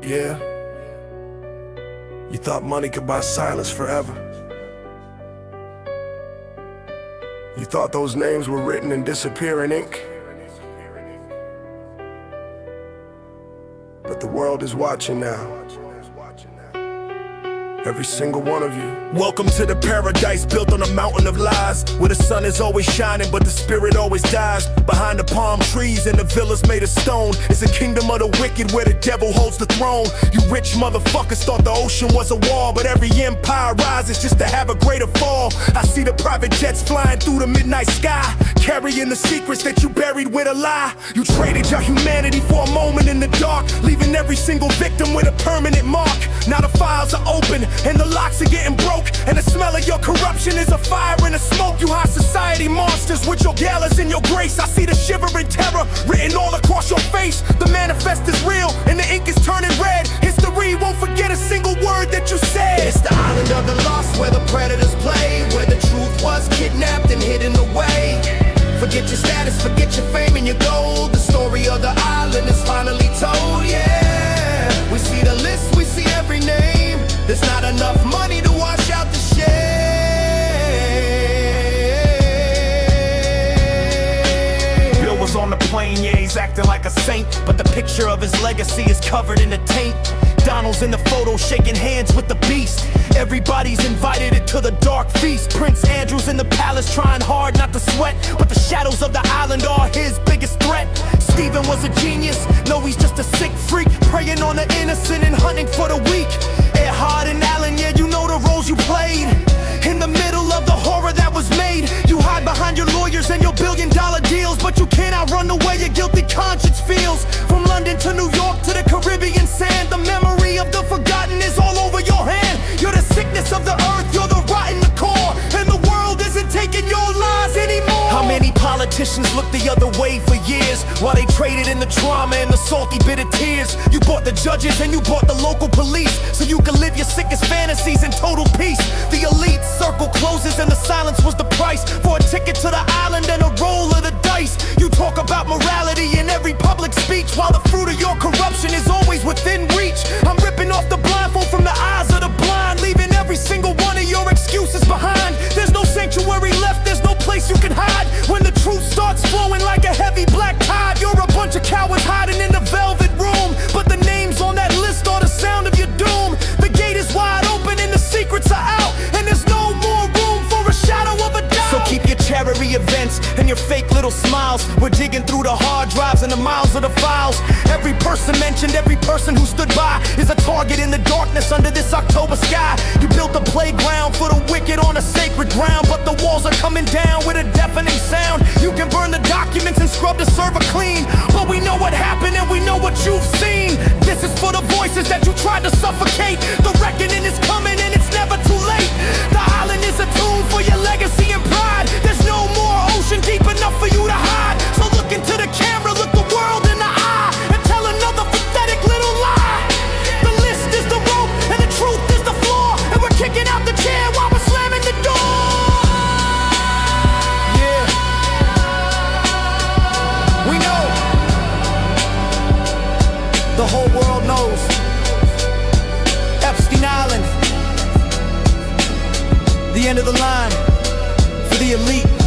Yeah. You thought money could buy silence forever. You thought those names were written in disappearing ink. But the world is watching now. Every single one of you. Welcome to the paradise built on a mountain of lies, where the sun is always shining but the spirit always dies. Behind the palm trees and the villas made of stone, it's a kingdom of the wicked where the devil holds the throne. You rich motherfuckers thought the ocean was a wall, but every empire rises just to have a greater fall. I see the private jets flying through the midnight sky, carrying the secrets that you buried with a lie. You traded your humanity for a moment in the dark, leaving every single victim with a permanent mark. Now the files are open and the locks are getting broke, and the smell of your corruption is a fire and a smoke. You high society monsters with your galas and your grace. I see the shivering terror written all across your face. The manifest is real and the ink is turning red. History won't forget a single word that you said. It's the island of the lost where the predators play, where the truth was kidnapped and hidden away. Forget your status, forget your fame and your gold. The story of the island is finally told, yeah. We see the list, we see every name. There's not enough money to wash out the shame. Bill was on the plane, yeah, he's acting like a saint, but the picture of his legacy is covered in the taint. Donald's in the photo shaking hands with the beast. Everybody's invited into the dark feast. Prince Andrew's in the palace trying hard not to sweat, but the shadows of the island are his biggest threat. Stephen was a genius, no, he's just a sick freak, preying on the innocent and hunting for the weak. Hard and Allen, yeah, you know the roles you played. In the middle of the horror that was made, you hide behind your lawyers and your billion-dollar deals, but you can't outrun the way your guilty conscience feels. From London to New York to the Caribbean sand, the memory of the forgotten is all over your hand. You're the sickness of the earth, you're the rot in the core, and the world isn't taking your lies anymore. How many politicians looked the other way for years, while they traded in the trauma and the salty bitter tears? You bought the judges and you bought the local police, so you can live your sickest fantasies in total peace. The elite circle closes and the silence was the price for a ticket to the island and a roll of the dice. You talk about morality in every public speech, while the fruit of your corruption is always within reach. I'm ripping off the blindfold from the eyes of the blind, leaving every single one of your excuses behind. There's no sanctuary left, there's no place you can hide. When the truth starts flowing like a heavy black tide, you're a bunch of cowards hiding in the velvet room, but the names on that list are the sound of your doom. The gate is wide open and the secrets are out, and there's no more room for a shadow of a doubt. So keep your charity events and your fake little smiles. We're digging through the hard drives and the miles of the files. Every person mentioned, every person who stood by is a target in the darkness under this October sky. You built a playground for the wicked on a sacred ground, but the walls are coming down with a deafening sound. You can burn the documents and scrub the server clean, but we know what happened and we know what you've seen. This is for the voices that you tried to suffocate. The reckoning is coming and it's never too late. The island is a tomb for your legacy and pride. There's no more ocean deep enough for you to hide. So look into the camera, look the world in the eye, and tell another pathetic little lie. The list is the rope and the truth is the floor, and we're kicking out the chair while we're slamming the door. Yeah, we know. The whole world knows. Epstein Island, the end of the line for the elite.